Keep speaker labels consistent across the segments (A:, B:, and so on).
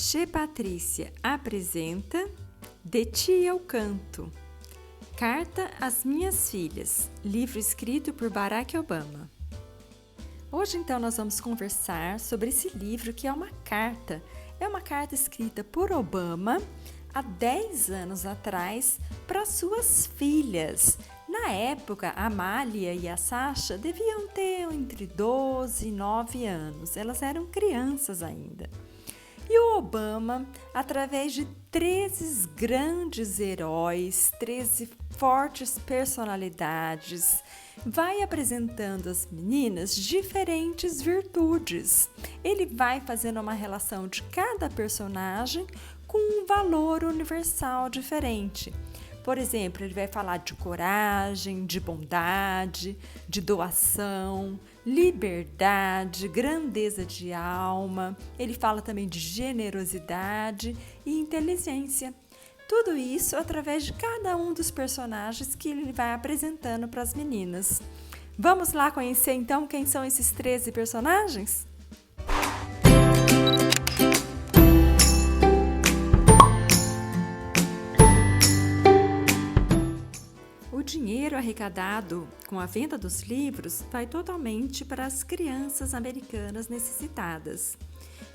A: Che Patrícia apresenta De Ti Eu Canto. Carta às Minhas Filhas, livro escrito por Barack Obama. Hoje, então, nós vamos conversar sobre esse livro que é uma carta. É uma carta escrita por Obama há 10 anos atrás para suas filhas. Na época, a Amália e a Sasha deviam ter entre 12 e 9 anos. Elas eram crianças ainda. E o Obama, através de 13 grandes heróis, 13 fortes personalidades, vai apresentando às meninas diferentes virtudes. Ele vai fazendo uma relação de cada personagem com um valor universal diferente. Por exemplo, ele vai falar de coragem, de bondade, de doação, liberdade, grandeza de alma. Ele fala também de generosidade e inteligência. Tudo isso através de cada um dos personagens que ele vai apresentando para as meninas. Vamos lá conhecer então quem são esses 13 personagens? O dinheiro arrecadado com a venda dos livros vai totalmente para as crianças americanas necessitadas.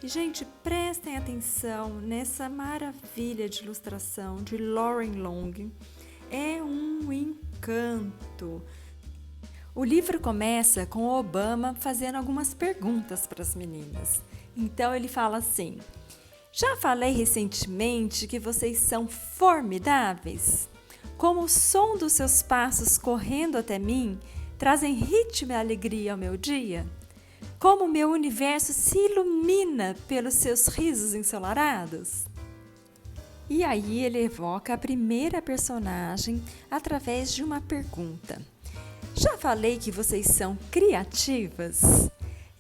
A: E, gente, prestem atenção nessa maravilha de ilustração de Lauren Long. É um encanto. O livro começa com o Obama fazendo algumas perguntas para as meninas. Então, ele fala assim: já falei recentemente que vocês são formidáveis? Como o som dos seus passos correndo até mim trazem ritmo e alegria ao meu dia? Como o meu universo se ilumina pelos seus risos ensolarados? E aí ele evoca a primeira personagem através de uma pergunta. Já falei que vocês são criativas?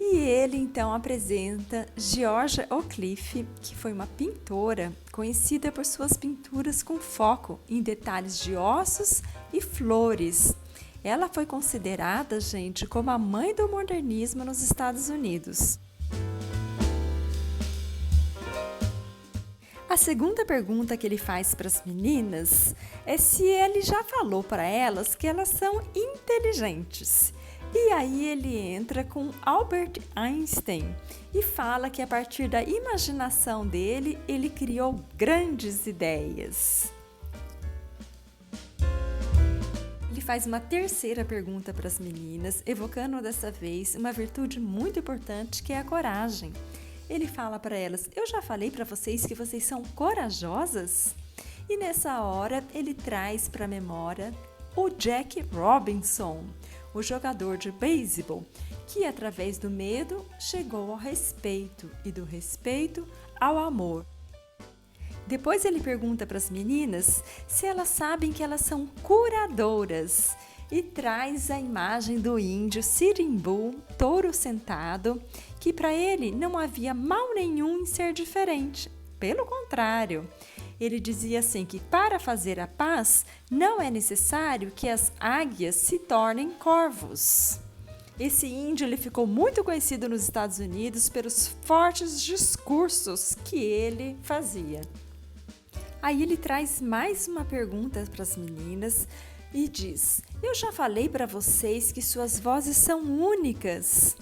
A: E ele então apresenta Georgia O'Keeffe, que foi uma pintora conhecida por suas pinturas com foco em detalhes de ossos e flores. Ela foi considerada, gente, como a mãe do modernismo nos Estados Unidos. A segunda pergunta que ele faz para as meninas é se ele já falou para elas que elas são inteligentes. E aí ele entra com Albert Einstein e fala que a partir da imaginação dele, ele criou grandes ideias. Ele faz uma terceira pergunta para as meninas, evocando dessa vez uma virtude muito importante que é a coragem. Ele fala para elas: eu já falei para vocês que vocês são corajosas? E nessa hora ele traz para a memória o Jack Robinson, o jogador de beisebol, que através do medo chegou ao respeito e do respeito ao amor. Depois ele pergunta para as meninas se elas sabem que elas são curadoras e traz a imagem do índio Sitting Bull, touro sentado, que para ele não havia mal nenhum em ser diferente. Pelo contrário, ele dizia assim que para fazer a paz não é necessário que as águias se tornem corvos. Esse índio ele ficou muito conhecido nos Estados Unidos pelos fortes discursos que ele fazia. Aí ele traz mais uma pergunta para as meninas e diz: eu já falei para vocês que suas vozes são únicas.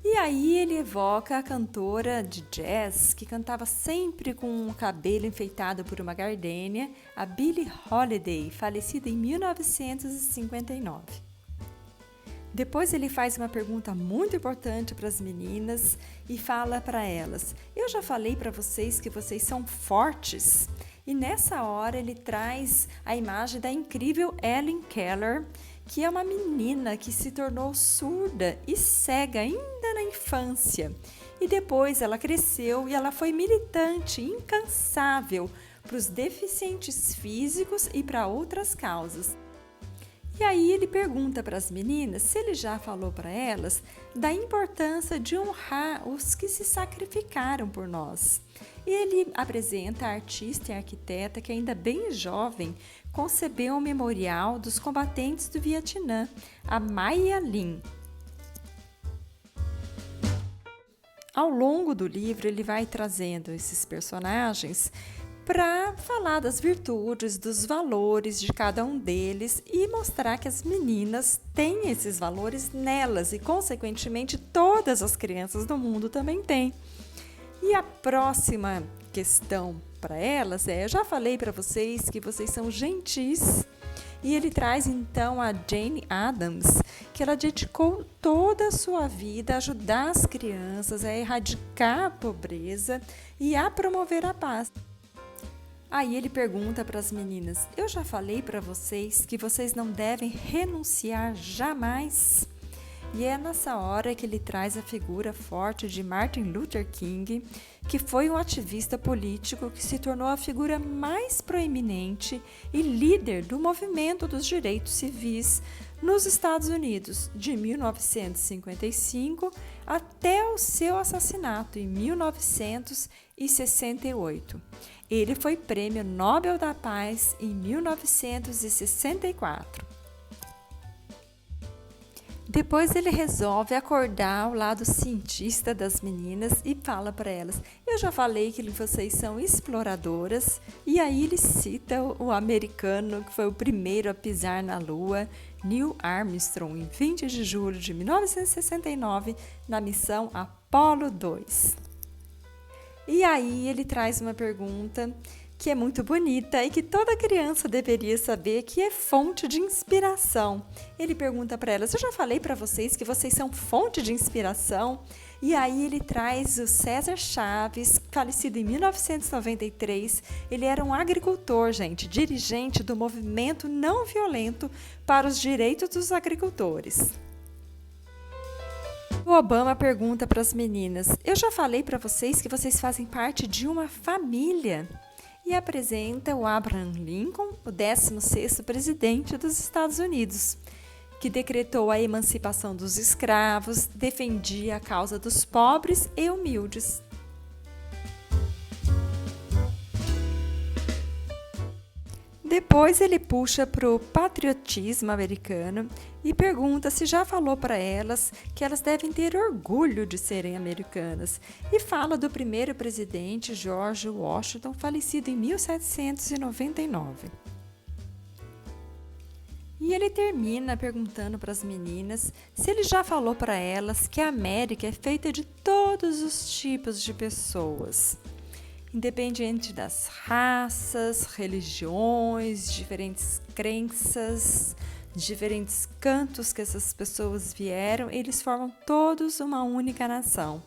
A: E aí ele evoca a cantora de jazz que cantava sempre com o cabelo enfeitado por uma gardênia, a Billie Holiday, falecida em 1959. Depois ele faz uma pergunta muito importante para as meninas e fala para elas: eu já falei para vocês que vocês são fortes? E nessa hora ele traz a imagem da incrível Helen Keller, que é uma menina que se tornou surda e cega ainda na infância. E depois ela cresceu e ela foi militante incansável para os deficientes físicos e para outras causas. E aí ele pergunta para as meninas se ele já falou para elas da importância de honrar os que se sacrificaram por nós. E ele apresenta a artista e arquiteta que ainda bem jovem concebeu um memorial dos combatentes do Vietnã, a Maya Lin. Ao longo do livro, ele vai trazendo esses personagens para falar das virtudes, dos valores de cada um deles e mostrar que as meninas têm esses valores nelas e, consequentemente, todas as crianças do mundo também têm. E a próxima questão para elas é: eu já falei para vocês que vocês são gentis. E ele traz então a Jane Addams, que ela dedicou toda a sua vida a ajudar as crianças a erradicar a pobreza e a promover a paz. Aí ele pergunta para as meninas: eu já falei para vocês que vocês não devem renunciar jamais? E é nessa hora que ele traz a figura forte de Martin Luther King, que foi um ativista político que se tornou a figura mais proeminente e líder do movimento dos direitos civis nos Estados Unidos, de 1955 até o seu assassinato em 1968. Ele foi Prêmio Nobel da Paz em 1964. Depois ele resolve acordar o lado cientista das meninas e fala para elas: eu já falei que vocês são exploradoras. E aí ele cita o americano que foi o primeiro a pisar na Lua, Neil Armstrong, em 20 de julho de 1969, na missão Apollo 2. E aí ele traz uma pergunta que é muito bonita e que toda criança deveria saber, que é fonte de inspiração. Ele pergunta para elas: eu já falei para vocês que vocês são fonte de inspiração? E aí ele traz o César Chaves, falecido em 1993. Ele era um agricultor, gente, dirigente do movimento não violento para os direitos dos agricultores. O Obama pergunta para as meninas: eu já falei para vocês que vocês fazem parte de uma família? E apresenta o Abraham Lincoln, o 16º presidente dos Estados Unidos, que decretou a emancipação dos escravos, defendia a causa dos pobres e humildes. Depois ele puxa para o patriotismo americano e pergunta se já falou para elas que elas devem ter orgulho de serem americanas. E fala do primeiro presidente, George Washington, falecido em 1799. E ele termina perguntando para as meninas se ele já falou para elas que a América é feita de todos os tipos de pessoas, independente das raças, religiões, diferentes crenças, diferentes cantos que essas pessoas vieram, eles formam todos uma única nação.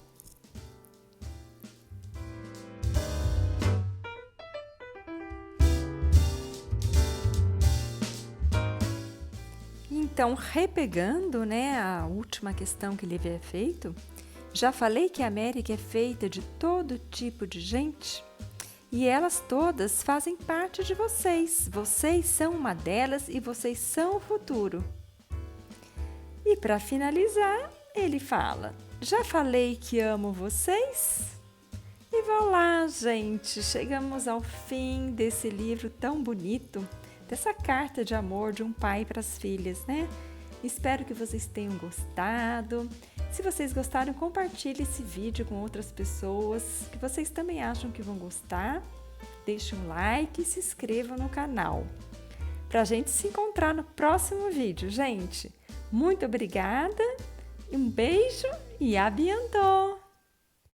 A: Então, repegando, a última questão que ele havia feito, já falei que a América é feita de todo tipo de gente e elas todas fazem parte de vocês. Vocês são uma delas e vocês são o futuro. E para finalizar, ele fala: já falei que amo vocês? E vão lá, gente, chegamos ao fim desse livro tão bonito, dessa carta de amor de um pai para as filhas, né? Espero que vocês tenham gostado. Se vocês gostaram, compartilhe esse vídeo com outras pessoas que vocês também acham que vão gostar. Deixe um like e se inscrevam no canal. Para a gente se encontrar no próximo vídeo, gente. Muito obrigada, um beijo e a bientôt!